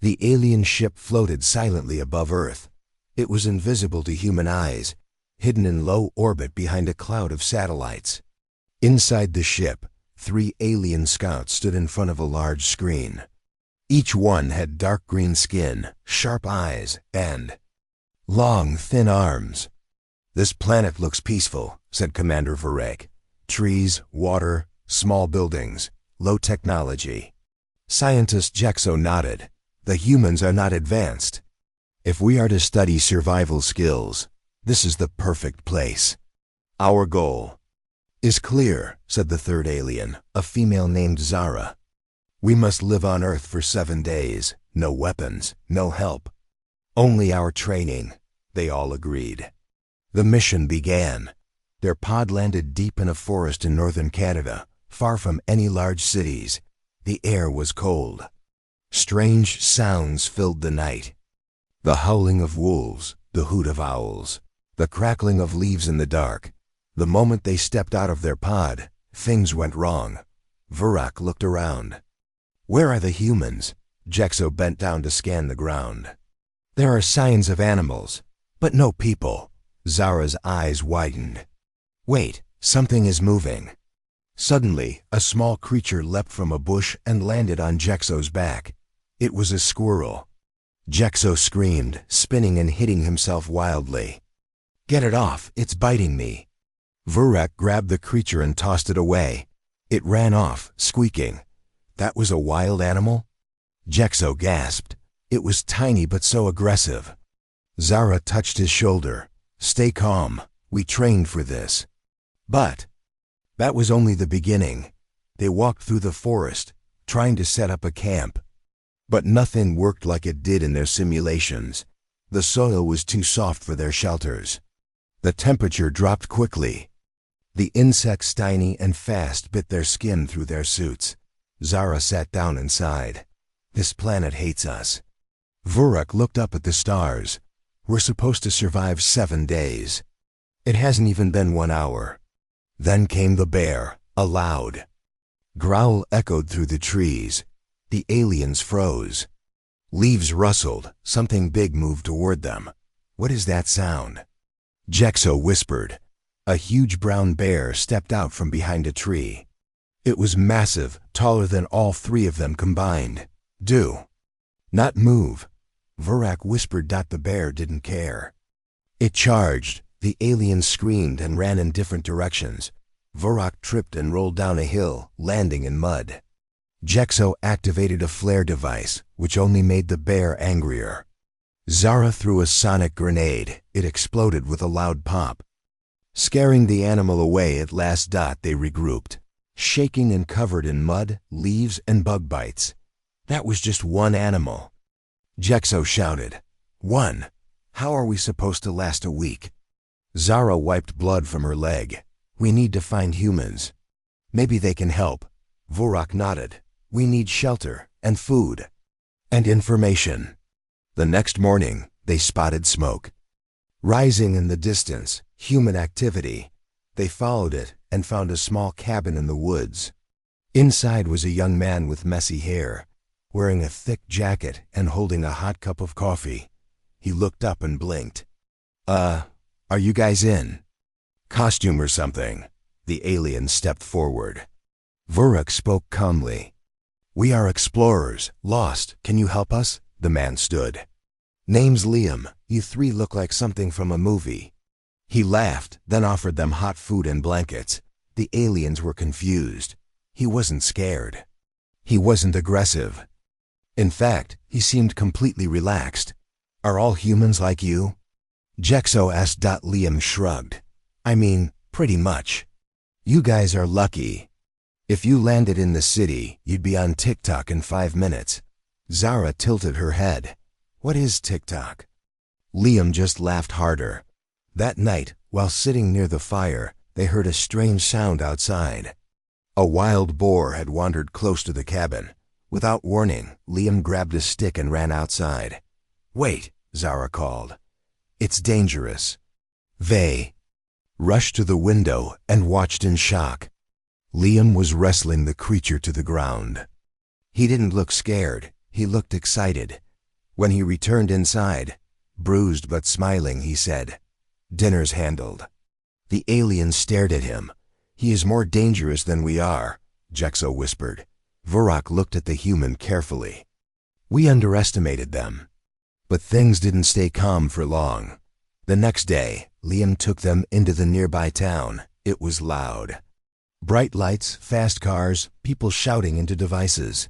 The alien ship floated silently above Earth. It was invisible to human eyes, hidden in low orbit behind a cloud of satellites. Inside the ship, 3 alien scouts stood in front of a large screen. Each one had dark green skin, sharp eyes, and long, thin arms. "This planet looks peaceful," said Commander Varek. "Trees, water, small buildings, low technology." Scientist Jexo nodded. "The humans are not advanced. If we are to study survival skills, this is the perfect place." "Our goal is clear," said the 3rd alien, a female named Zara. "We must live on Earth for 7 days. No weapons, no help. Only our training," they all agreed. The mission began. Their pod landed deep in a forest in northern Canada, far from any large cities. The air was cold. Strange sounds filled the night. The howling of wolves, the hoot of owls, the crackling of leaves in the dark. The moment they stepped out of their pod, things went wrong. Vurak looked around. "Where are the humans?" Jexo bent down to scan the ground. "There are signs of animals, but no people." Zara's eyes widened. "Wait, something is moving." Suddenly, a small creature leapt from a bush and landed on Jexo's back. It was a squirrel. Jexo screamed, spinning and hitting himself wildly. "Get it off, it's biting me." Vurak grabbed the creature and tossed it away. It ran off, squeaking. That was a wild animal? Jexo gasped. It was tiny but so aggressive. Zara touched his shoulder. "Stay calm. We trained for this." But that was only the beginning. They walked through the forest, trying to set up a camp. But nothing worked like it did in their simulations. The soil was too soft for their shelters. The temperature dropped quickly. The insects, tiny and fast, bit their skin through their suits. Zara sat down and sighed. "This planet hates us." Vurak looked up at the stars. "We're supposed to survive 7 days. It hasn't even been 1 hour." Then came the bear, a loud growl echoed through the trees. The aliens froze. Leaves rustled. Something big moved toward them. "What is that sound?" Jexo whispered. A huge brown bear stepped out from behind a tree. It was massive, taller than all 3 of them combined. "Do not move," Vurak whispered. The bear didn't care. It charged. The aliens screamed and ran in different directions. Vurak tripped and rolled down a hill, landing in mud. Jexo activated a flare device, which only made the bear angrier. Zara threw a sonic grenade. It exploded with a loud pop. Scaring the animal away at last. They regrouped, shaking and covered in mud, leaves, and bug bites. That was just 1 animal. Jexo shouted, "1? How are we supposed to last a week?" Zara wiped blood from her leg. "We need to find humans. Maybe they can help." Vurak nodded. "We need shelter, and food, and information." The next morning, they spotted smoke rising in the distance. Human activity. They followed it and found a small cabin in the woods. Inside was a young man with messy hair, wearing a thick jacket and holding a hot cup of coffee. He looked up and blinked. Are you guys in? Costume or something?" The alien stepped forward. Vurak spoke calmly. "We are explorers, lost. Can you help us?" The man stood. "Name's Liam. You 3 look like something from a movie." He laughed, then offered them hot food and blankets. The aliens were confused. He wasn't scared. He wasn't aggressive. In fact, he seemed completely relaxed. "Are all humans like you?" Jexo asked. Liam shrugged. "I mean, pretty much. You guys are lucky. If you landed in the city, you'd be on TikTok in 5 minutes. Zara tilted her head. "What is TikTok?" Liam just laughed harder. That night, while sitting near the fire, they heard a strange sound outside. A wild boar had wandered close to the cabin. Without warning, Liam grabbed a stick and ran outside. "Wait," Zara called. "It's dangerous." They rushed to the window and watched in shock. Liam was wrestling the creature to the ground. He didn't look scared. He looked excited. When he returned inside, bruised but smiling, he said, "Dinner's handled." The alien stared at him. "He is more dangerous than we are," Jexo whispered. Vurak looked at the human carefully. "We underestimated them." But things didn't stay calm for long. The next day, Liam took them into the nearby town. It was loud. Bright lights, fast cars, people shouting into devices.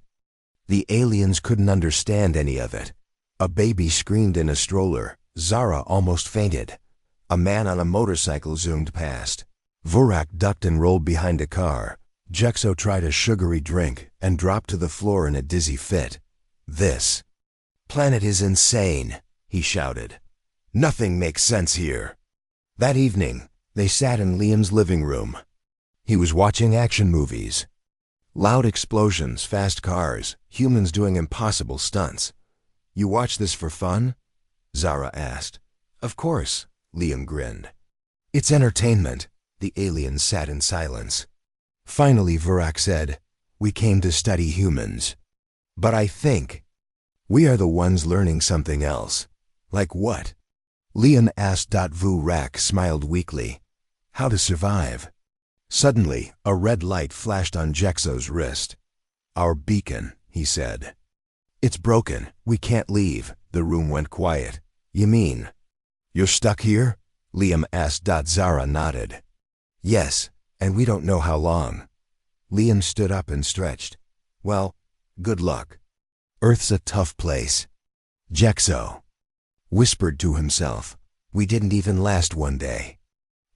The aliens couldn't understand any of it. A baby screamed in a stroller. Zara almost fainted. A man on a motorcycle zoomed past. Vurak ducked and rolled behind a car. Jexo tried a sugary drink and dropped to the floor in a dizzy fit. "This planet is insane," he shouted. "Nothing makes sense here." That evening, they sat in Liam's living room. He was watching action movies. Loud explosions, fast cars, humans doing impossible stunts. "You watch this for fun?" Zara asked. "Of course," Liam grinned. "It's entertainment." The aliens sat in silence. Finally, Vurak said, "We came to study humans. But I think we are the ones learning something else." "Like what?" Liam asked. Vurak smiled weakly. "How to survive." Suddenly, a red light flashed on Jexo's wrist. "Our beacon," he said. "It's broken. We can't leave." The room went quiet. "You mean you're stuck here?" Liam asked. Zara nodded. "Yes, and we don't know how long." Liam stood up and stretched. "Well, good luck. Earth's a tough place." Jexo whispered to himself, "We didn't even last one day."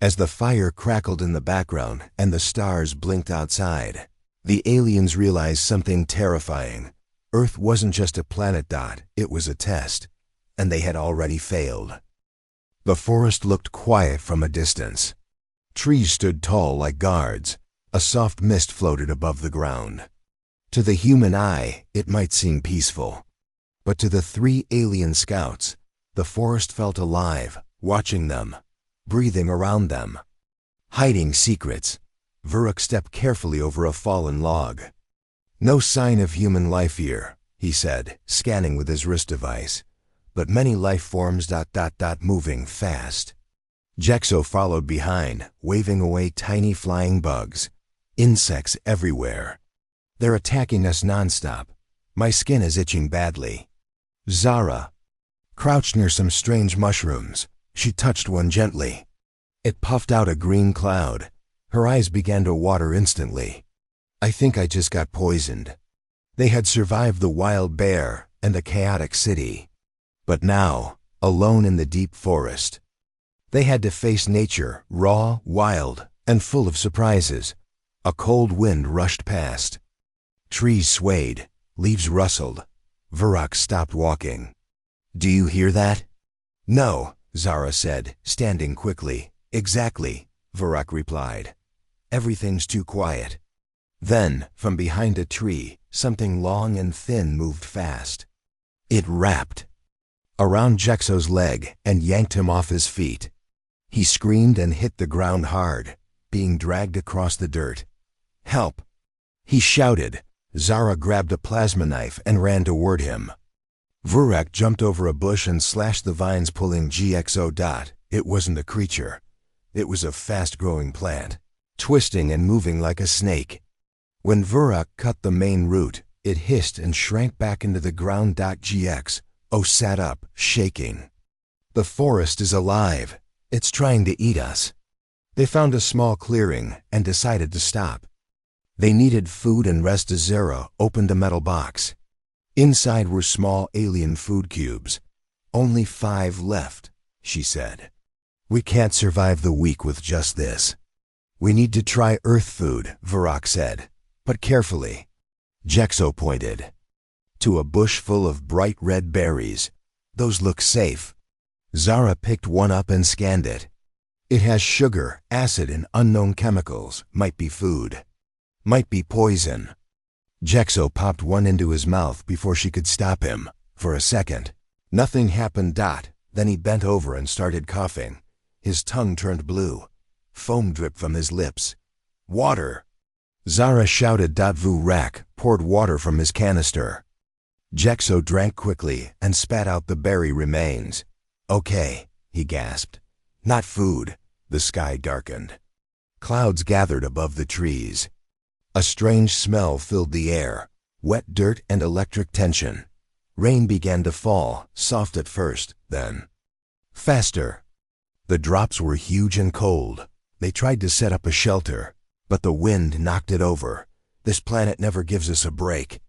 As the fire crackled in the background and the stars blinked outside, the aliens realized something terrifying. Earth wasn't just a planet. It was a test, and they had already failed. The forest looked quiet from a distance. Trees stood tall like guards. A soft mist floated above the ground. To the human eye, it might seem peaceful. But to the three alien scouts, the forest felt alive, watching them, breathing around them, hiding secrets. Vurak stepped carefully over a fallen log. "No sign of human life here," he said, scanning with his wrist device. "But many life forms. Moving fast." Jexo followed behind, waving away tiny flying bugs. "Insects everywhere. They're attacking us nonstop. My skin is itching badly." Zara crouched near some strange mushrooms. She touched one gently. It puffed out a green cloud. Her eyes began to water instantly. "I think I just got poisoned." They had survived the wild bear and the chaotic city. But now, alone in the deep forest, they had to face nature, raw, wild, and full of surprises. A cold wind rushed past. Trees swayed, leaves rustled. Vurak stopped walking. "Do you hear that?" "No," Zara said, standing quickly. "Exactly," Vurak replied. "Everything's too quiet." Then, from behind a tree, something long and thin moved fast. It wrapped around Jexo's leg and yanked him off his feet. He screamed and hit the ground hard, being dragged across the dirt. "Help!" he shouted. Zara grabbed a plasma knife and ran toward him. Vurak jumped over a bush and slashed the vines, pulling Jexo. It wasn't a creature. It was a fast-growing plant, twisting and moving like a snake. When Vurak cut the main root, it hissed and shrank back into the ground. Jexo sat up, shaking. "The forest is alive. It's trying to eat us." They found a small clearing and decided to stop. They needed food and rest. Zara opened a metal box. Inside were small alien food cubes. "Only 5 left," she said. "We can't survive the week with just this." "We need to try Earth food," Vurak said, "but carefully." Jexo pointed to a bush full of bright red berries. "Those look safe." Zara picked one up and scanned it. "It has sugar, acid, and unknown chemicals. Might be food. Might be poison." Jexo popped one into his mouth before she could stop him. For a second, nothing happened. Then he bent over and started coughing. His tongue turned blue. Foam dripped from his lips. "Water!" Zara shouted. Vurak poured water from his canister. Jexo drank quickly and spat out the berry remains. Okay, he gasped. Not food. The sky darkened. Clouds gathered above the trees. A strange smell filled the air, wet dirt and electric tension. Rain began to fall, soft at first, then faster. The drops were huge and cold. They tried to set up a shelter, but the wind knocked it over. This planet never gives us a break.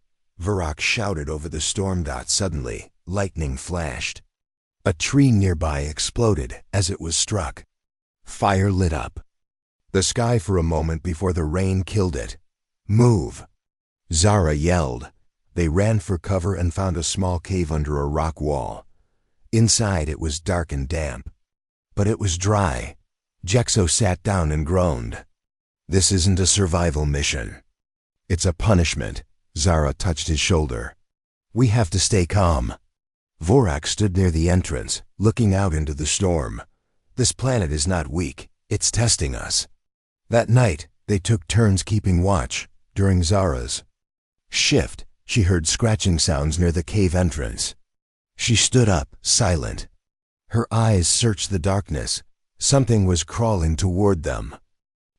Varrock shouted over the storm. Suddenly, lightning flashed. A tree nearby exploded as it was struck. Fire lit up the sky for a moment before the rain killed it. Move! Zara yelled. They ran for cover and found a small cave under a rock wall. Inside it was dark and damp, but it was dry. Jexo sat down and groaned. This isn't a survival mission. It's a punishment. Zara touched his shoulder. We have to stay calm. Vorak stood near the entrance, looking out into the storm. This planet is not weak. It's testing us. That night, they took turns keeping watch. During Zara's shift, she heard scratching sounds near the cave entrance. She stood up, silent. Her eyes searched the darkness. Something was crawling toward them.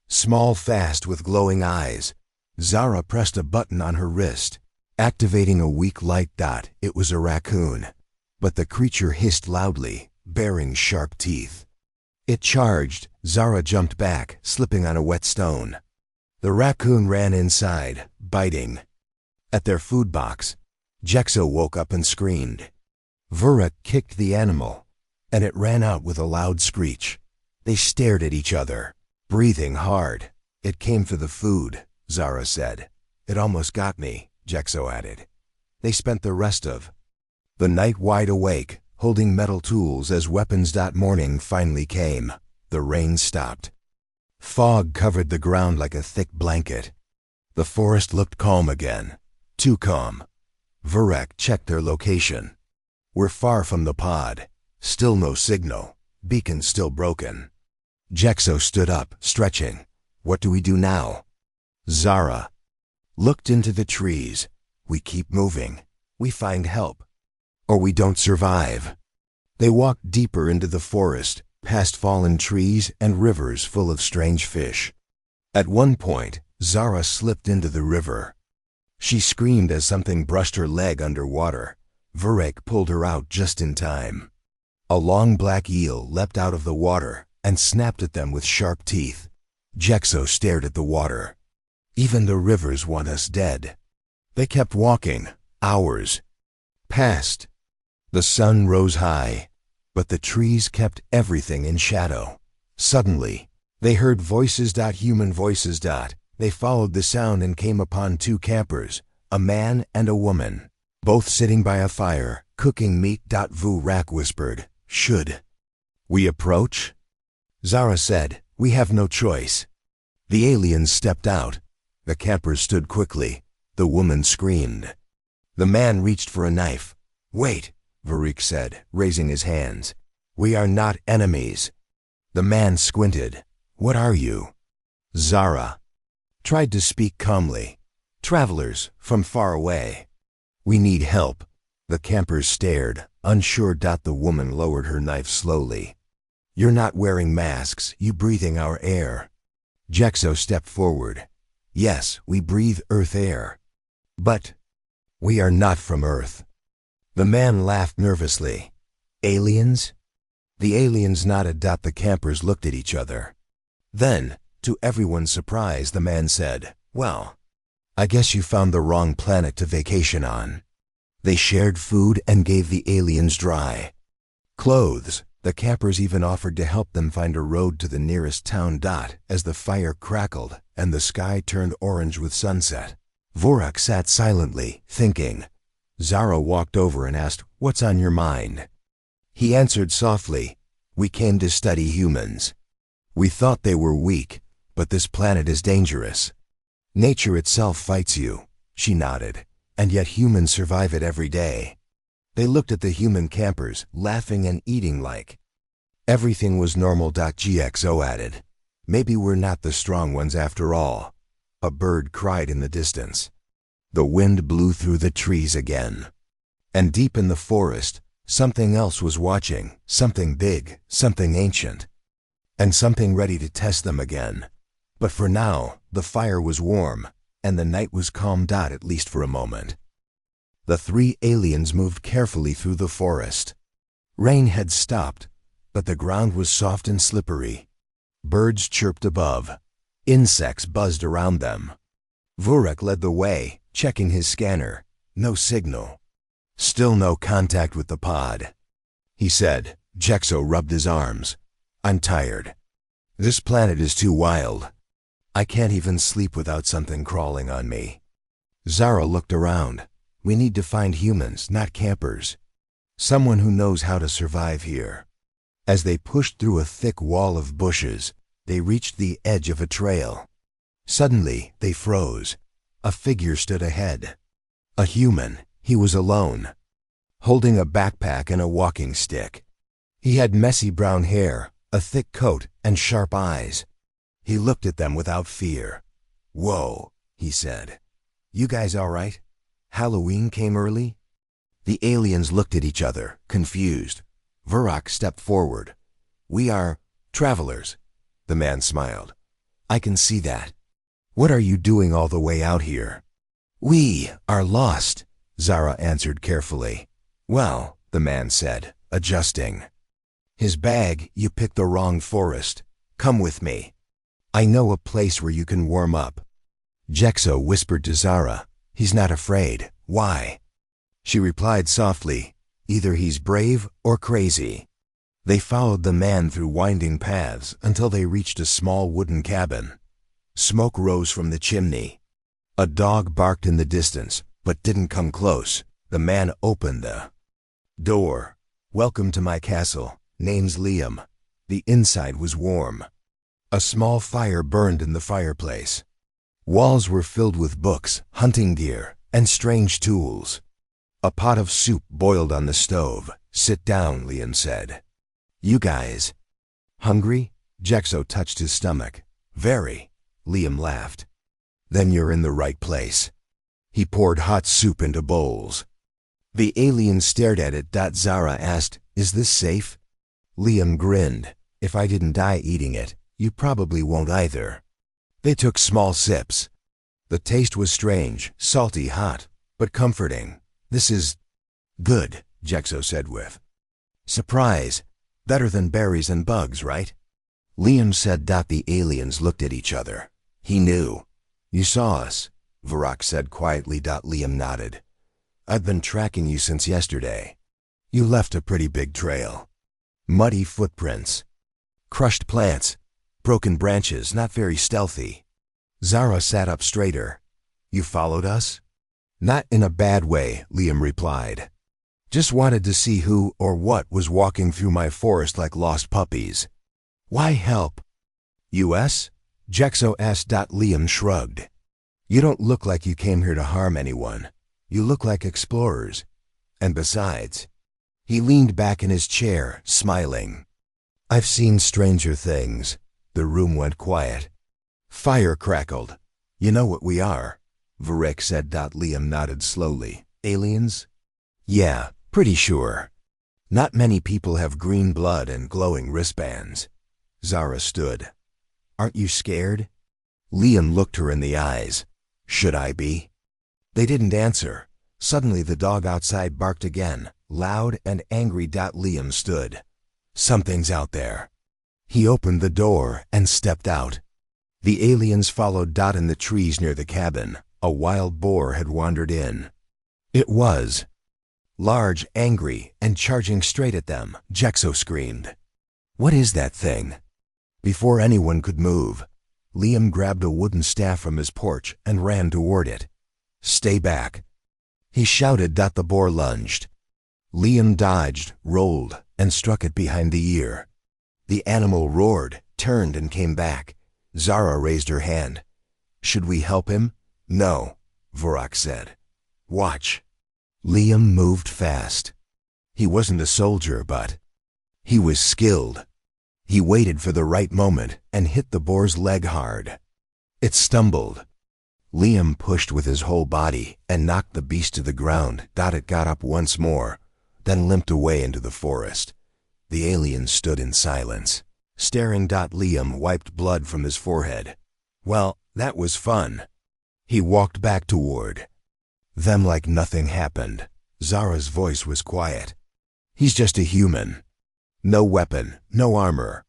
Small, fast, with glowing eyes. Zara pressed a button on her wrist, activating a weak light dot. It was a raccoon. But the creature hissed loudly, baring sharp teeth. It charged. Zara jumped back, slipping on a wet stone. The raccoon ran inside, biting. At their food box, Jexo woke up and screamed. Vurak kicked the animal, and it ran out with a loud screech. They stared at each other, breathing hard. It came for the food, Zara said. It almost got me, Jexo added. They spent the rest of the night wide awake, holding metal tools as weapons. Morning finally came. The rain stopped. Fog covered the ground like a thick blanket. The forest looked calm again. Too calm. Vurak checked their location. We're far from the pod. Still no signal. Beacon still broken. Jexo stood up, stretching. What do we do now? Zara looked into the trees. We keep moving. We find help. Or we don't survive. They walked deeper into the forest, past fallen trees and rivers full of strange fish. At one point, Zara slipped into the river. She screamed as something brushed her leg underwater. Vurak pulled her out just in time. A long black eel leapt out of the water and snapped at them with sharp teeth. Jexo stared at the water. Even the rivers want us dead. They kept walking. Hours passed. The sun rose high, but the trees kept everything in shadow. Suddenly, they heard voices. Human voices. They followed the sound and came upon two campers, a man and a woman, both sitting by a fire, cooking meat. Vurak whispered, Should we approach? Zara said, We have no choice. The aliens stepped out. The campers stood quickly. The woman screamed. The man reached for a knife. Wait, Vurak said, raising his hands. We are not enemies. The man squinted. What are you? Zara tried to speak calmly. Travelers from far away. We need help. The campers stared, unsure. The woman lowered her knife slowly. You're not wearing masks. You breathing our air. Jexo stepped forward. Yes, we breathe Earth air. But we are not from Earth. The man laughed nervously. Aliens? The aliens nodded. The campers looked at each other. Then, to everyone's surprise, the man said, Well, I guess you found the wrong planet to vacation on. They shared food and gave the aliens dry clothes. The campers even offered to help them find a road to the nearest town. As the fire crackled and the sky turned orange with sunset, Vurak sat silently, thinking. Zara walked over and asked, What's on your mind? He answered softly, We came to study humans. We thought they were weak, but this planet is dangerous. Nature itself fights you. She nodded. And yet humans survive it every day. They looked at the human campers, laughing and eating like everything was normal. Gxo added, Maybe we're not the strong ones after all. A bird cried in the distance. The wind blew through the trees again. And deep in the forest, something else was watching, something big, something ancient, and something ready to test them again. But for now, the fire was warm, and the night was calm. At least for a moment. The three aliens moved carefully through the forest. Rain had stopped, but the ground was soft and slippery. Birds chirped above. Insects buzzed around them. Vurek led the way, checking his scanner. No signal. Still no contact with the pod. He said. Jexo rubbed his arms. I'm tired. This planet is too wild. I can't even sleep without something crawling on me. Zara looked around. We need to find humans, not campers. Someone who knows how to survive here. As they pushed through a thick wall of bushes, they reached the edge of a trail. Suddenly, they froze. A figure stood ahead. A human. He was alone, holding a backpack and a walking stick. He had messy brown hair, a thick coat, and sharp eyes. He looked at them without fear. Whoa, he said. You guys all right? Halloween came early? The aliens looked at each other, confused. Vurek stepped forward. We are travelers. The man smiled. I can see that. What are you doing all the way out here? We are lost, Zara answered carefully. Well, the man said, adjusting his bag, you picked the wrong forest. Come with me. I know a place where you can warm up. Jexo whispered to Zara. He's not afraid. Why? She replied softly, either he's brave or crazy. They followed the man through winding paths until they reached a small wooden cabin. Smoke rose from the chimney. A dog barked in the distance, but didn't come close. The man opened the door. Welcome to my castle. Name's Liam. The inside was warm. A small fire burned in the fireplace. Walls were filled with books, hunting gear, and strange tools. A pot of soup boiled on the stove. Sit down, Liam said. You guys hungry? Jexo touched his stomach. Very. Liam laughed. Then you're in the right place. He poured hot soup into bowls. The alien stared at it. Zara asked, is this safe? Liam grinned. If I didn't die eating it, you probably won't either. They took small sips. The taste was strange, salty, hot, but comforting. This is good, Jexo said with surprise. Better than berries and bugs, right? Liam said. The aliens looked at each other. He knew. You saw us, Vurek said quietly. Liam nodded. I've been tracking you since yesterday. You left a pretty big trail. Muddy footprints. Crushed plants. Broken branches, not very stealthy. Zara sat up straighter. You followed us? Not in a bad way, Liam replied. Just wanted to see who or what was walking through my forest like lost puppies. Why help? US? Jexo asked. Liam shrugged. You don't look like you came here to harm anyone. You look like explorers. And besides, he leaned back in his chair, smiling. I've seen stranger things. The room went quiet. Fire crackled. You know what we are, Vurek said. Liam nodded slowly. Aliens? Yeah, pretty sure. Not many people have green blood and glowing wristbands. Zara stood. Aren't you scared? Liam looked her in the eyes. Should I be? They didn't answer. Suddenly the dog outside barked again, loud and angry. Liam stood. Something's out there. He opened the door and stepped out. The aliens followed. In the trees near the cabin, a wild boar had wandered in. It was large, angry, and charging straight at them. Jexo screamed. What is that thing? Before anyone could move, Liam grabbed a wooden staff from his porch and ran toward it. Stay back, he shouted. The boar lunged. Liam dodged, rolled, and struck it behind the ear. The animal roared, turned, and came back. Zara raised her hand. Should we help him? No, Vurek said. Watch. Liam moved fast. He wasn't a soldier, but he was skilled. He waited for the right moment and hit the boar's leg hard. It stumbled. Liam pushed with his whole body and knocked the beast to the ground. It got up once more, then limped away into the forest. The aliens stood in silence, staring. Liam wiped blood from his forehead. Well, that was fun. He walked back toward them like nothing happened. Zara's voice was quiet. He's just a human. No weapon, no armor,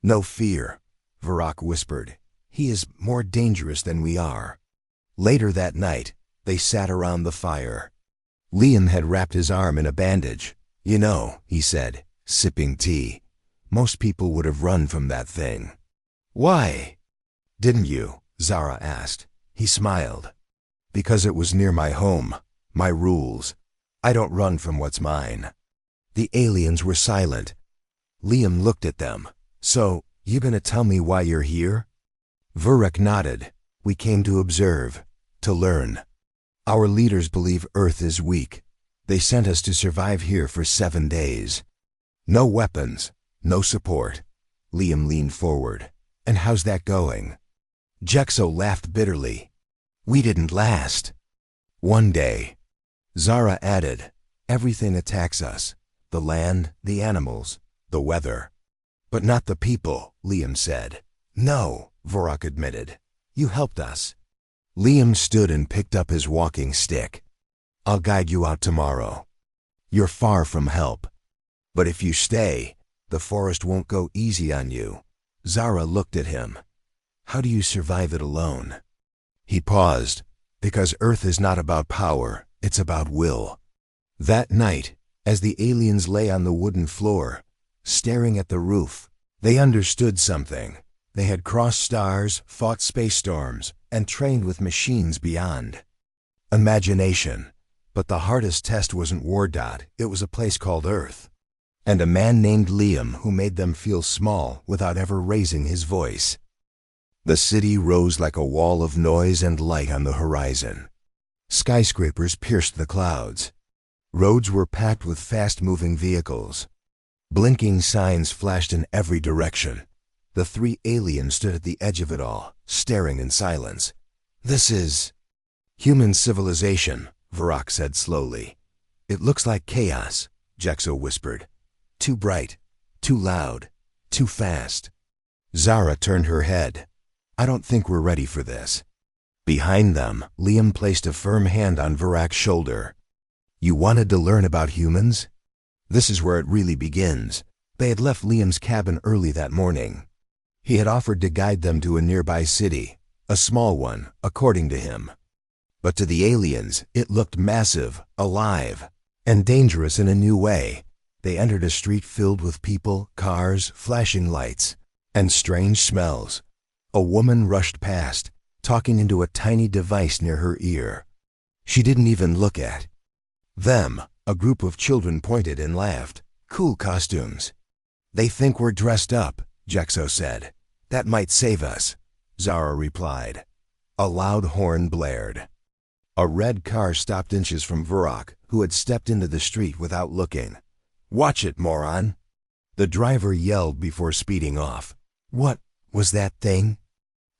no fear, Varrock whispered. He is more dangerous than we are. Later that night, they sat around the fire. Liam had wrapped his arm in a bandage. You know, he said, sipping tea, most people would have run from that thing. Why? Didn't you? Zara asked. He smiled. Because it was near my home, my rules. I don't run from what's mine. The aliens were silent. Liam looked at them. So, you gonna tell me why you're here? Varrock nodded. We came to observe, to learn. Our leaders believe Earth is weak. They sent us to survive here for 7 days. No weapons, no support. Liam leaned forward. And how's that going? Jexo laughed bitterly. We didn't last. One day. Zara added, everything attacks us. The land, the animals, the weather. But not the people, Liam said. No, Varrock admitted. You helped us. Liam stood and picked up his walking stick. I'll guide you out tomorrow. You're far from help. But if you stay, the forest won't go easy on you. Zara looked at him. How do you survive it alone? He paused. Because Earth is not about power, it's about will. That night, as the aliens lay on the wooden floor, staring at the roof, they understood something. They had crossed stars, fought space storms, and trained with machines beyond imagination. But the hardest test wasn't War. It was a place called Earth. And a man named Liam who made them feel small without ever raising his voice. The city rose like a wall of noise and light on the horizon. Skyscrapers pierced the clouds. Roads were packed with fast-moving vehicles. Blinking signs flashed in every direction. The 3 aliens stood at the edge of it all, staring in silence. This is human civilization, Varrock said slowly. It looks like chaos, Jexo whispered. Too bright, too loud, too fast. Zara turned her head. I don't think we're ready for this. Behind them, Liam placed a firm hand on Varrock's shoulder. You wanted to learn about humans? This is where it really begins. They had left Liam's cabin early that morning. He had offered to guide them to a nearby city, a small one, according to him. But to the aliens, it looked massive, alive, and dangerous in a new way. They entered a street filled with people, cars, flashing lights, and strange smells. A woman rushed past, talking into a tiny device near her ear. She didn't even look at them. A group of children pointed and laughed. Cool costumes. They think we're dressed up, Jexo said. That might save us, Zara replied. A loud horn blared. A red car stopped inches from Varrock, who had stepped into the street without looking. Watch it, moron! The driver yelled before speeding off. What was that thing?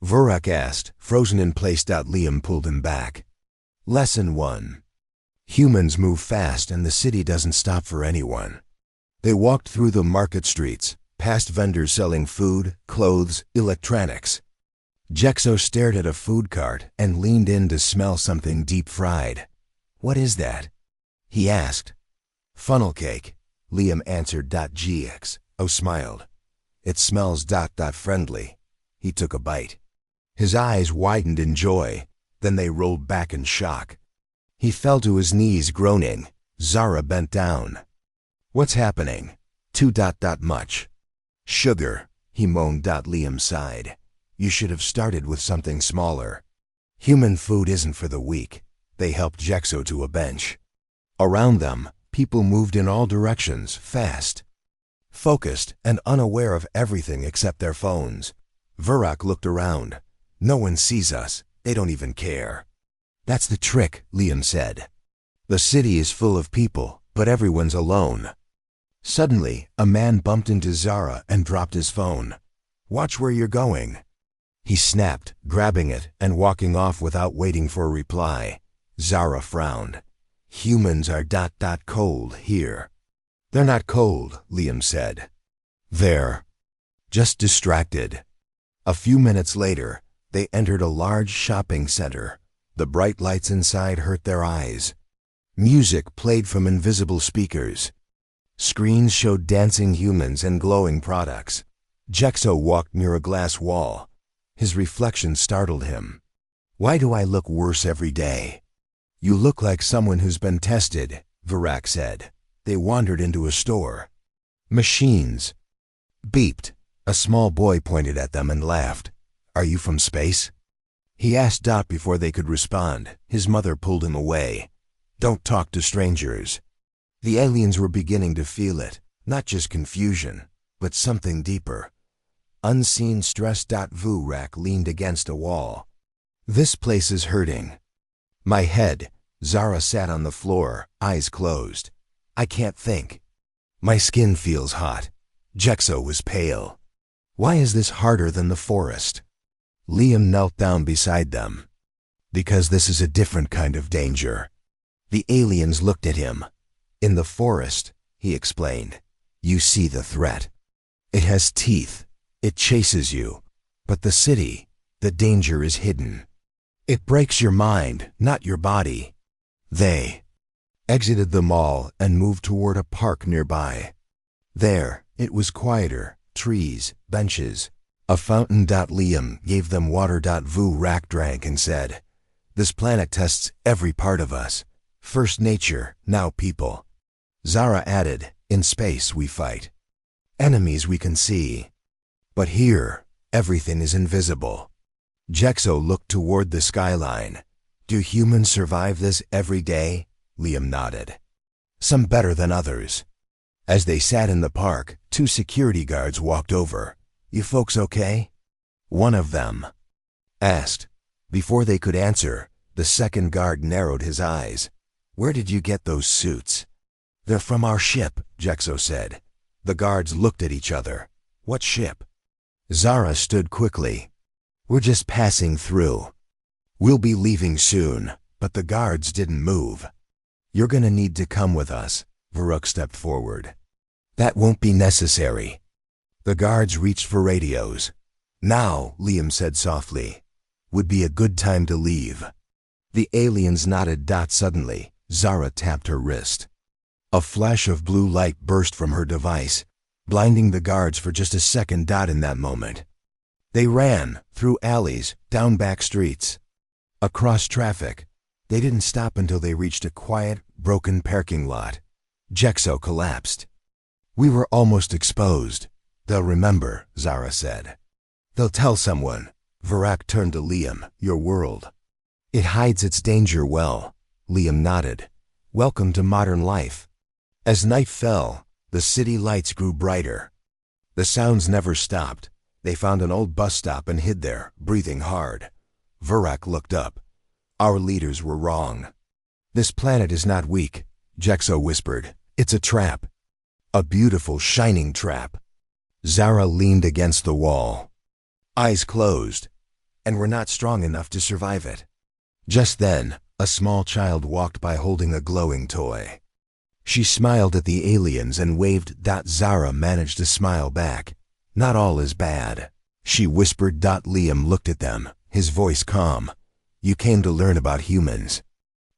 Varrock asked, frozen in place. Liam pulled him back. Lesson 1. Humans move fast and the city doesn't stop for anyone. They walked through the market streets, past vendors selling food, clothes, electronics. Jexo stared at a food cart and leaned in to smell something deep-fried. What is that? He asked. Funnel cake, Liam answered. Jexo smiled. It smells friendly. He took a bite. His eyes widened in joy, then they rolled back in shock. He fell to his knees, groaning. Zara bent down. What's happening? Too much. Sugar, he moaned. Liam sighed. You should have started with something smaller. Human food isn't for the weak. They helped Jexo to a bench. Around them, people moved in all directions, fast, focused, and unaware of everything except their phones. Varrock looked around. No one sees us. They don't even care. That's the trick, Liam said. The city is full of people, but everyone's alone. Suddenly, a man bumped into Zara and dropped his phone. Watch where you're going. He snapped, grabbing it and walking off without waiting for a reply. Zara frowned. Humans are cold here. They're not cold, Liam said. They're just distracted. A few minutes later, they entered a large shopping center. The bright lights inside hurt their eyes. Music played from invisible speakers. Screens showed dancing humans and glowing products. Jexo walked near a glass wall. His reflection startled him. Why do I look worse every day? You look like someone who's been tested, Virak said. They wandered into a store. Machines beeped. A small boy pointed at them and laughed. Are you from space? He asked Dot before they could respond. His mother pulled him away. Don't talk to strangers. The aliens were beginning to feel it, not just confusion, but something deeper. Unseen stress. Virak leaned against a wall. This place is hurting. My head. Zara sat on the floor, eyes closed. I can't think. My skin feels hot. Jexo was pale. Why is this harder than the forest? Liam knelt down beside them. Because this is a different kind of danger. The aliens looked at him. In the forest, he explained, you see the threat. It has teeth. It chases you. But the city, the danger is hidden. It breaks your mind, not your body. They exited the mall and moved toward a park nearby. There, it was quieter, trees, benches, a fountain. Liam gave them water. Virak drank and said, this planet tests every part of us. First nature, now people. Zara added, in space we fight. Enemies we can see. But here, everything is invisible. Jexo looked toward the skyline. Do humans survive this every day? Liam nodded. Some better than others. As they sat in the park, 2 security guards walked over. You folks okay? One of them asked. Before they could answer, the second guard narrowed his eyes. Where did you get those suits? They're from our ship, Jexo said. The guards looked at each other. What ship? Zara stood quickly. We're just passing through. We'll be leaving soon, but the guards didn't move. You're gonna need to come with us. Virak stepped forward. That won't be necessary. The guards reached for radios. Now, Liam said softly, would be a good time to leave. The aliens nodded. Suddenly, Zara tapped her wrist. A flash of blue light burst from her device, blinding the guards for just a second. In that moment, they ran through alleys, down back streets, across traffic. They didn't stop until they reached a quiet, broken parking lot. Jexo collapsed. We were almost exposed. They'll remember, Zara said. They'll tell someone. Virak turned to Liam. Your world. It hides its danger well. Liam nodded. Welcome to modern life. As night fell, the city lights grew brighter. The sounds never stopped. They found an old bus stop and hid there, breathing hard. Virak looked up. Our leaders were wrong. This planet is not weak, Jexo whispered. It's a trap. A beautiful, shining trap. Zara leaned against the wall, eyes closed, and we're not strong enough to survive it. Just then, a small child walked by holding a glowing toy. She smiled at the aliens and waved. Zara managed to smile back. Not all is bad, she whispered. Liam looked at them, his voice calm. You came to learn about humans.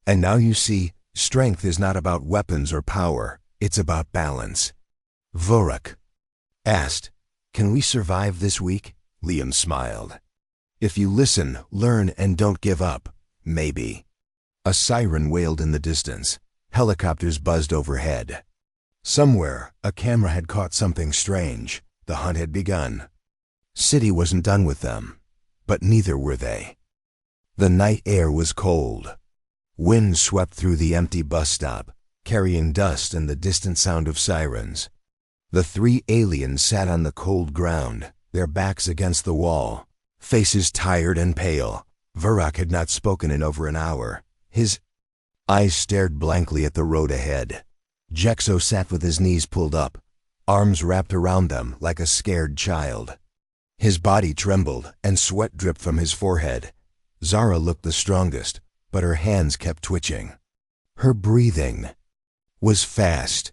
And now you see, strength is not about weapons or power, it's about balance. Virak asked, can we survive this week? Liam smiled. If you listen, learn, and don't give up, maybe. A siren wailed in the distance. Helicopters buzzed overhead. Somewhere, a camera had caught something strange. The hunt had begun. City wasn't done with them, but neither were they. The night air was cold. Wind swept through the empty bus stop, carrying dust and the distant sound of sirens. The 3 aliens sat on the cold ground, their backs against the wall, faces tired and pale. Virak had not spoken in over an hour. His eyes stared blankly at the road ahead. Jexo sat with his knees pulled up, arms wrapped around them like a scared child. His body trembled and sweat dripped from his forehead. Zara looked the strongest, but her hands kept twitching. Her breathing was fast.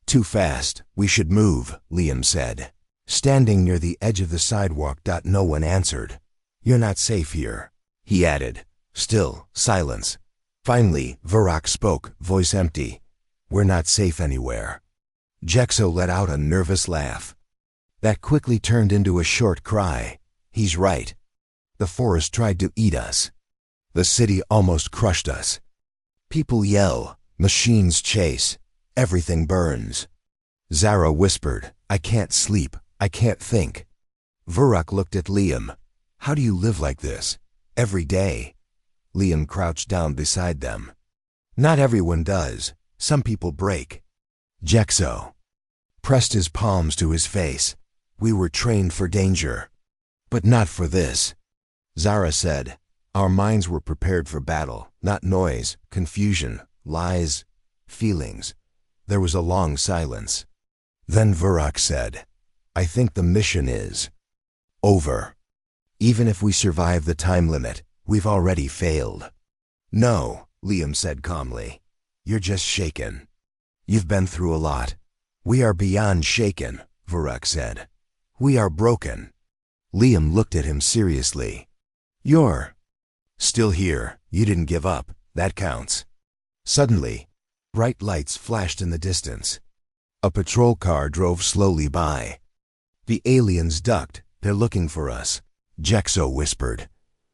Too fast. We should move, Liam said. Standing near the edge of the sidewalk. No one answered. You're not safe here, he added. Still, silence. Finally, Varrock spoke, voice empty. We're not safe anywhere. Jexo let out a nervous laugh. That quickly turned into a short cry. He's right. The forest tried to eat us. The city almost crushed us. People yell, machines chase, everything burns. Zara whispered, I can't sleep, I can't think. Varrock looked at Liam. How do you live like this? Every day? Liam crouched down beside them. Not everyone does. Some people break. Jexo pressed his palms to his face. We were trained for danger, but not for this. Zara said, our minds were prepared for battle, not noise, confusion, lies, feelings. There was a long silence. Then Varrock said, I think the mission is over. Even if we survive the time limit, we've already failed. No, Liam said calmly. You're just shaken. You've been through a lot. We are beyond shaken, Varrock said. We are broken. Liam looked at him seriously. You're still here. You didn't give up. That counts. Suddenly, bright lights flashed in the distance. A patrol car drove slowly by. The aliens ducked. They're looking for us, Jexo whispered.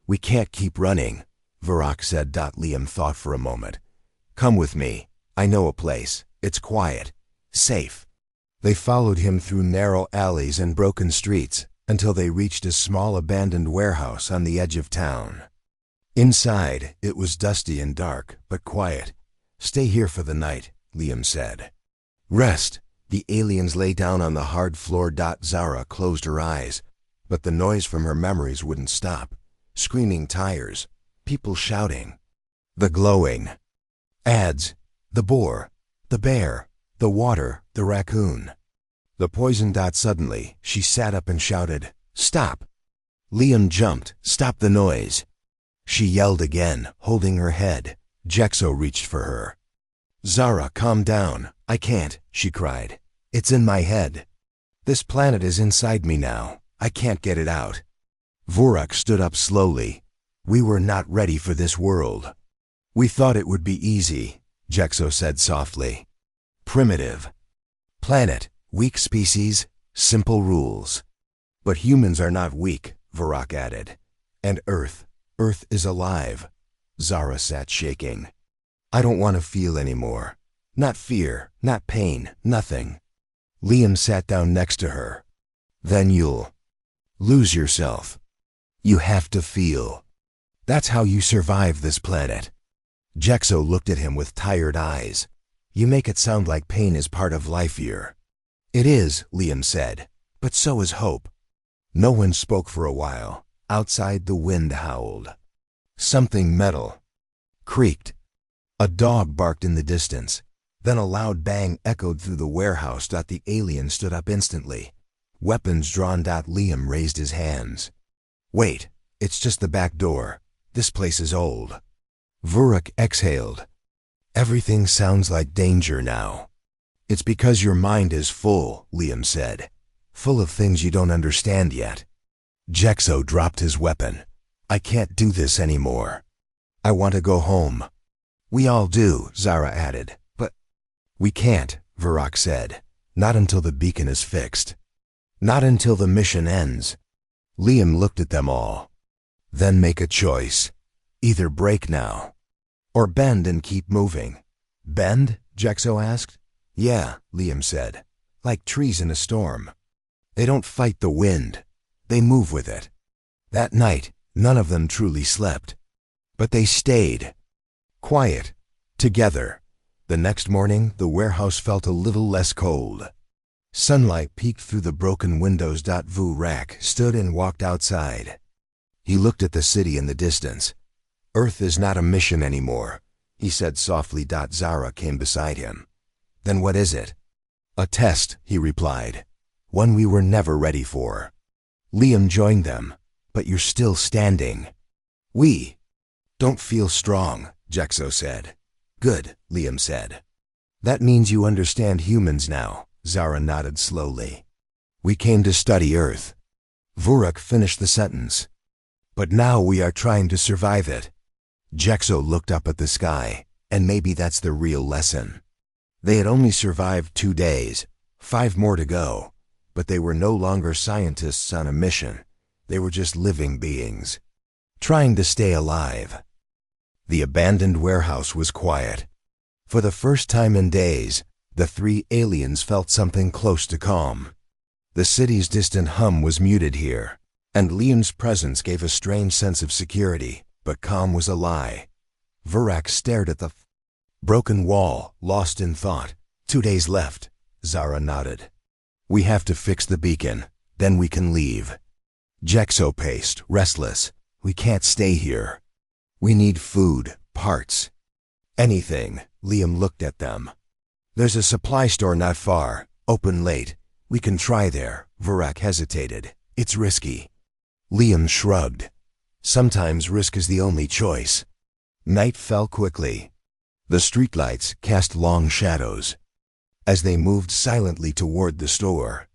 We can't keep running, Varrock said. Liam thought for a moment. Come with me. I know a place. It's quiet. Safe. They followed him through narrow alleys and broken streets until they reached a small abandoned warehouse on the edge of town. Inside, it was dusty and dark, but quiet. Stay here for the night, Liam said. Rest. The aliens lay down on the hard floor. Zara closed her eyes, but the noise from her memories wouldn't stop. Screaming tires, people shouting, the glowing ads, the boar, the bear, the water, the raccoon. The poison. Suddenly, she sat up and shouted, Stop! Liam jumped. Stop the noise. She yelled again, holding her head. Jexo reached for her. Zara, calm down. I can't, she cried. It's in my head. This planet is inside me now. I can't get it out. Varrock stood up slowly. We were not ready for this world. We thought it would be easy, Jexo said softly. Primitive. Planet, weak species, simple rules. But humans are not weak, Varrock added. And Earth is alive. Zara sat shaking. I don't want to feel anymore. Not fear, not pain, nothing. Liam sat down next to her. Then you'll lose yourself. You have to feel. That's how you survive this planet. Jexo looked at him with tired eyes. You make it sound like pain is part of life here. It is, Liam said, but so is hope. No one spoke for a while. Outside, the wind howled. Something metal creaked. A dog barked in the distance. Then a loud bang echoed through the warehouse. The alien stood up instantly. Weapons drawn. Liam raised his hands. Wait, it's just the back door. This place is old. Varrock exhaled. Everything sounds like danger now. It's because your mind is full, Liam said. Full of things you don't understand yet. Jexo dropped his weapon. I can't do this anymore. I want to go home. We all do, Zara added. But we can't, Varrock said. Not until the beacon is fixed. Not until the mission ends. Liam looked at them all. Then make a choice. Either break now, or bend and keep moving. Bend? Jexo asked. Yeah, Liam said. Like trees in a storm. They don't fight the wind. They move with it. That night, none of them truly slept. But they stayed. Quiet. Together. The next morning, the warehouse felt a little less cold. Sunlight peeked through the broken windows. Varrock stood and walked outside. He looked at the city in the distance. Earth is not a mission anymore, he said softly. Zara came beside him. Then what is it? A test, he replied. One we were never ready for. Liam joined them. But you're still standing. We don't feel strong, Jexo said. Good, Liam said. That means you understand humans now, Zara nodded slowly. We came to study Earth. Vurak finished the sentence. But now we are trying to survive it. Jexo looked up at the sky, and maybe that's the real lesson. They had only survived 2 days, 5 more to go, but they were no longer scientists on a mission. They were just living beings, trying to stay alive. The abandoned warehouse was quiet. For the first time in days, the 3 aliens felt something close to calm. The city's distant hum was muted here, and Liam's presence gave a strange sense of security, but calm was a lie. Vurak stared at the broken wall, lost in thought. 2 days left, Zara nodded. We have to fix the beacon, then we can leave. Jexo paced, restless. We can't stay here. We need food, parts. Anything. Liam looked at them. There's a supply store not far, open late. We can try there. Vurak hesitated. It's risky. Liam shrugged. Sometimes risk is the only choice. Night fell quickly. The streetlights cast long shadows. As they moved silently toward the store,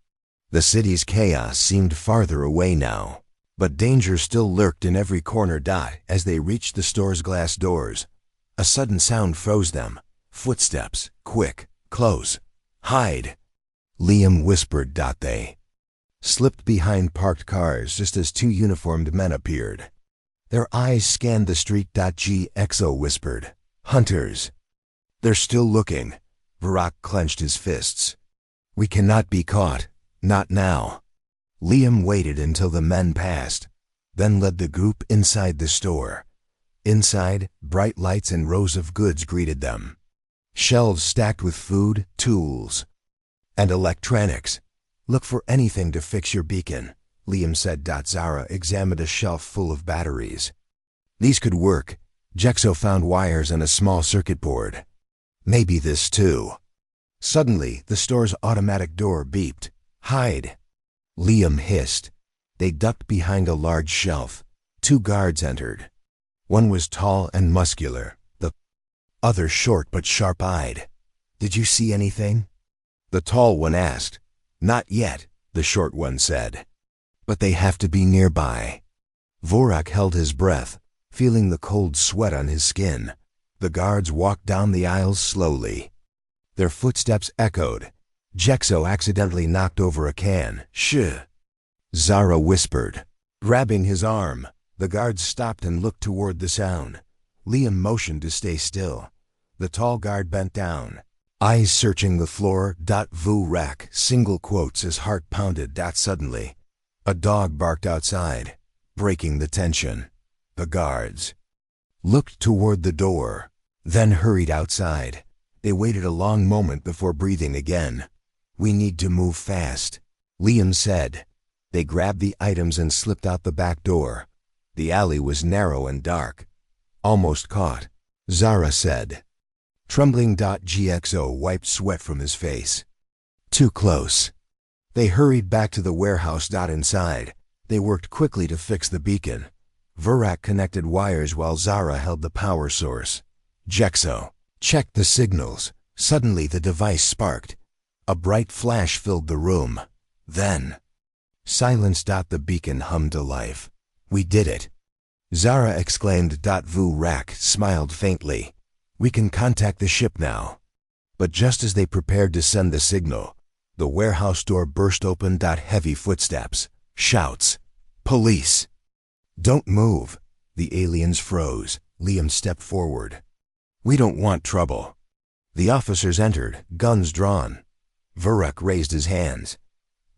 the city's chaos seemed farther away now, but danger still lurked in every corner. As they reached the store's glass doors, a sudden sound froze them. Footsteps, quick, close, hide. Liam whispered. They slipped behind parked cars just as 2 uniformed men appeared. Their eyes scanned the street. Jexo whispered, Hunters. They're still looking. Vurak clenched his fists. We cannot be caught. Not now. Liam waited until the men passed, then led the group inside the store. Inside, bright lights and rows of goods greeted them. Shelves stacked with food, tools, and electronics. Look for anything to fix your beacon, Liam said. Zara examined a shelf full of batteries. These could work. Jexo found wires and a small circuit board. Maybe this too. Suddenly, the store's automatic door beeped. Hide. Liam hissed. They ducked behind a large shelf. 2 guards entered. One was tall and muscular, the other short but sharp-eyed. Did you see anything? The tall one asked. Not yet, the short one said. But they have to be nearby. Vurak held his breath, feeling the cold sweat on his skin. The guards walked down the aisles slowly. Their footsteps echoed. Jexo accidentally knocked over a can. Shh. Zara whispered, grabbing his arm. The guards stopped and looked toward the sound. Liam motioned to stay still. The tall guard bent down, eyes searching the floor. Vurak single quotes as heart pounded. Suddenly, a dog barked outside, breaking the tension. The guards looked toward the door, then hurried outside. They waited a long moment before breathing again. We need to move fast, Liam said. They grabbed the items and slipped out the back door. The alley was narrow and dark. Almost caught, Zara said. Trembling. Jexo wiped sweat from his face. Too close. They hurried back to the warehouse. Inside, they worked quickly to fix the beacon. Vurak connected wires while Zara held the power source. Jexo checked the signals. Suddenly the device sparked. A bright flash filled the room. Then, silence. The beacon hummed to life. We did it, Zara exclaimed. Vurak smiled faintly. We can contact the ship now. But just as they prepared to send the signal, the warehouse door burst open. Heavy footsteps, shouts, police. Don't move. The aliens froze. Liam stepped forward. We don't want trouble. The officers entered, guns drawn. Vurak raised his hands.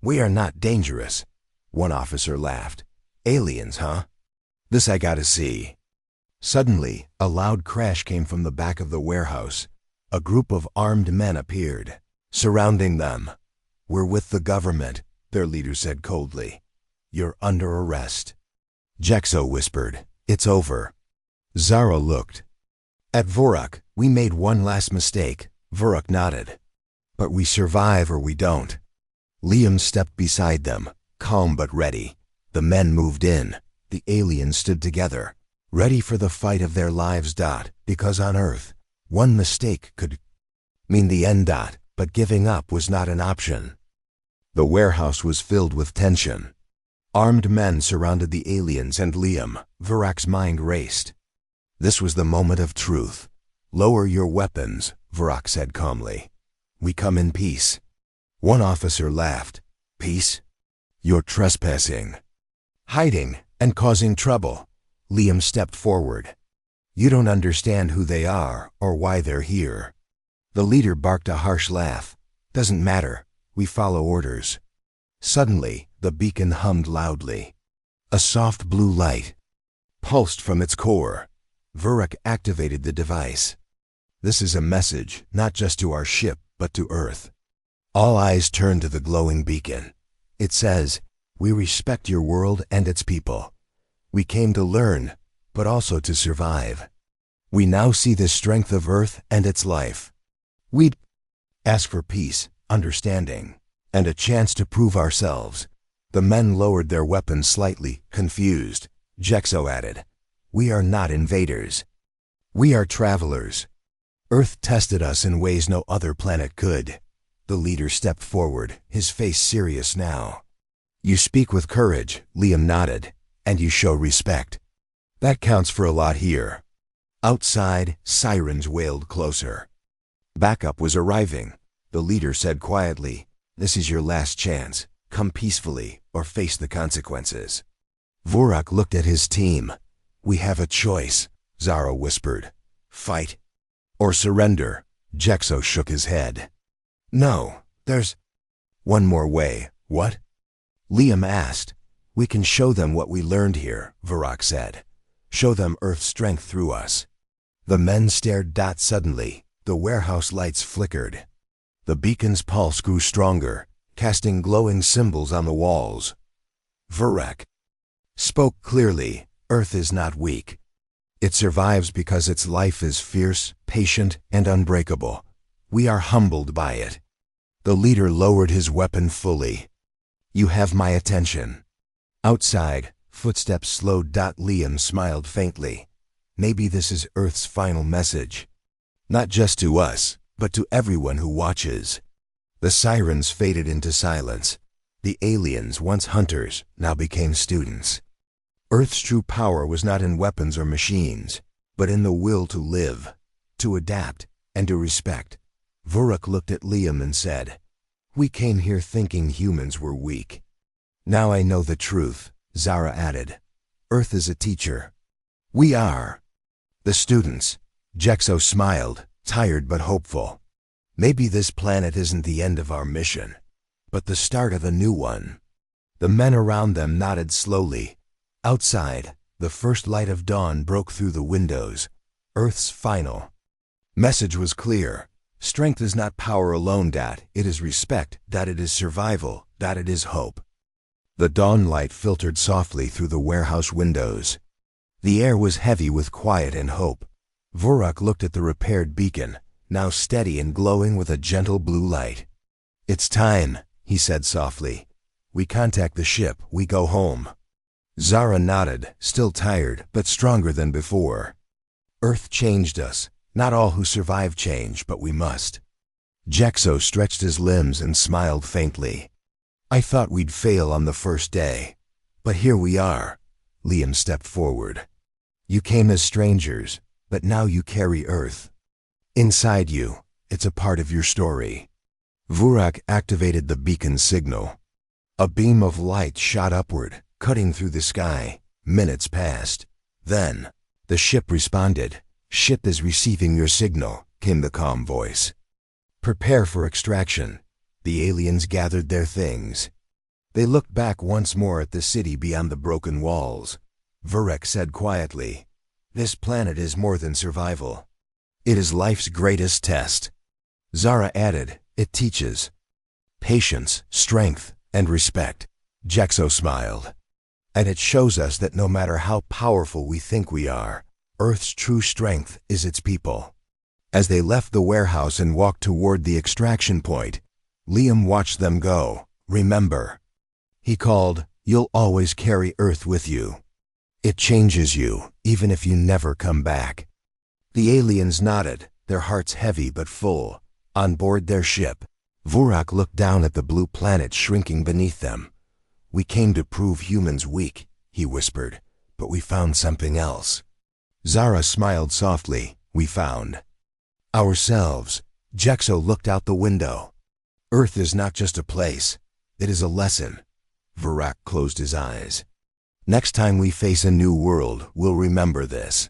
We are not dangerous. One officer laughed. Aliens, huh? This I gotta see. Suddenly, a loud crash came from the back of the warehouse. A group of armed men appeared, surrounding them. We're with the government, their leader said coldly. You're under arrest. Jexo whispered, It's over. Zara looked at Vurak. We made one last mistake. Vurak nodded. But we survive or we don't. Liam stepped beside them, calm but ready. The men moved in. The aliens stood together, ready for the fight of their lives. Because on Earth, one mistake could mean the end. But giving up was not an option. The warehouse was filled with tension. Armed men surrounded the aliens and Liam. Vurak's mind raced. This was the moment of truth. Lower your weapons, Vurak said calmly. We come in peace. One officer laughed. Peace? You're trespassing. Hiding and causing trouble. Liam stepped forward. You don't understand who they are or why they're here. The leader barked a harsh laugh. Doesn't matter. We follow orders. Suddenly, the beacon hummed loudly. A soft blue light pulsed from its core. Vurak activated the device. This is a message, not just to our ship, but to Earth. All eyes turned to the glowing beacon. It says, we respect your world and its people. We came to learn, but also to survive. We now see the strength of Earth and its life. We'd ask for peace, understanding, and a chance to prove ourselves. The men lowered their weapons slightly, confused. Jexo added, we are not invaders. We are travelers. Earth tested us in ways no other planet could. The leader stepped forward, his face serious now. You speak with courage, Liam nodded, and you show respect. That counts for a lot here. Outside, sirens wailed closer. Backup was arriving. The leader said quietly, this is your last chance. Come peacefully or face the consequences. Vurak looked at his team. We have a choice, Zara whispered. Fight or surrender. Jexo shook his head. No, there's one more way. What? Liam asked. We can show them what we learned here, Vurak said. Show them Earth's strength through us. The men stared. Suddenly, the warehouse lights flickered. The beacon's pulse grew stronger, casting glowing symbols on the walls. Vurak spoke clearly. Earth is not weak. It survives because its life is fierce, patient, and unbreakable. We are humbled by it. The leader lowered his weapon fully. You have my attention. Outside, footsteps slowed. Liam smiled faintly. Maybe this is Earth's final message. Not just to us, but to everyone who watches. The sirens faded into silence. The aliens, once hunters, now became students. Earth's true power was not in weapons or machines, but in the will to live, to adapt, and to respect. Vurak looked at Liam and said, we came here thinking humans were weak. Now I know the truth, Zara added. Earth is a teacher. We are the students. Jexo smiled, tired but hopeful. Maybe this planet isn't the end of our mission, but the start of a new one. The men around them nodded slowly. Outside, the first light of dawn broke through the windows. Earth's final message was clear. Strength is not power alone, it is respect, it is survival, it is hope. The dawn light filtered softly through the warehouse windows. The air was heavy with quiet and hope. Vurak looked at the repaired beacon, now steady and glowing with a gentle blue light. It's time, he said softly. We contact the ship, we go home. Zara nodded, still tired, but stronger than before. Earth changed us. Not all who survive change, but we must. Jexo stretched his limbs and smiled faintly. I thought we'd fail on the first day. But here we are. Liam stepped forward. You came as strangers, but now you carry Earth. Inside you, it's a part of your story. Vurak activated the beacon signal. A beam of light shot upward, cutting through the sky. Minutes passed. Then, the ship responded. Ship is receiving your signal, came the calm voice. Prepare for extraction. The aliens gathered their things. They looked back once more at the city beyond the broken walls. Vurak said quietly, this planet is more than survival. It is life's greatest test. Zara added, it teaches patience, strength, and respect. Jexo smiled. And it shows us that no matter how powerful we think we are, Earth's true strength is its people. As they left the warehouse and walked toward the extraction point, Liam watched them go. Remember, he called, You'll always carry Earth with you. It changes you, even if you never come back." The aliens nodded, their hearts heavy but full. On board their ship, Vurak looked down at the blue planet shrinking beneath them. "We came to prove humans weak," he whispered, "but we found something else." Zara smiled softly. "We found ourselves." Jexo looked out the window. "Earth is not just a place, it is a lesson." Vurak closed his eyes. "Next time we face a new world, we'll remember this."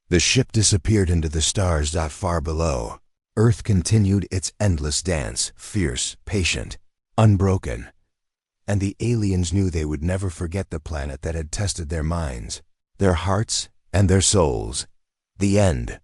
The ship disappeared into the stars far below. Earth continued its endless dance, fierce, patient, unbroken. And the aliens knew they would never forget the planet that had tested their minds, their hearts, and their souls. The end.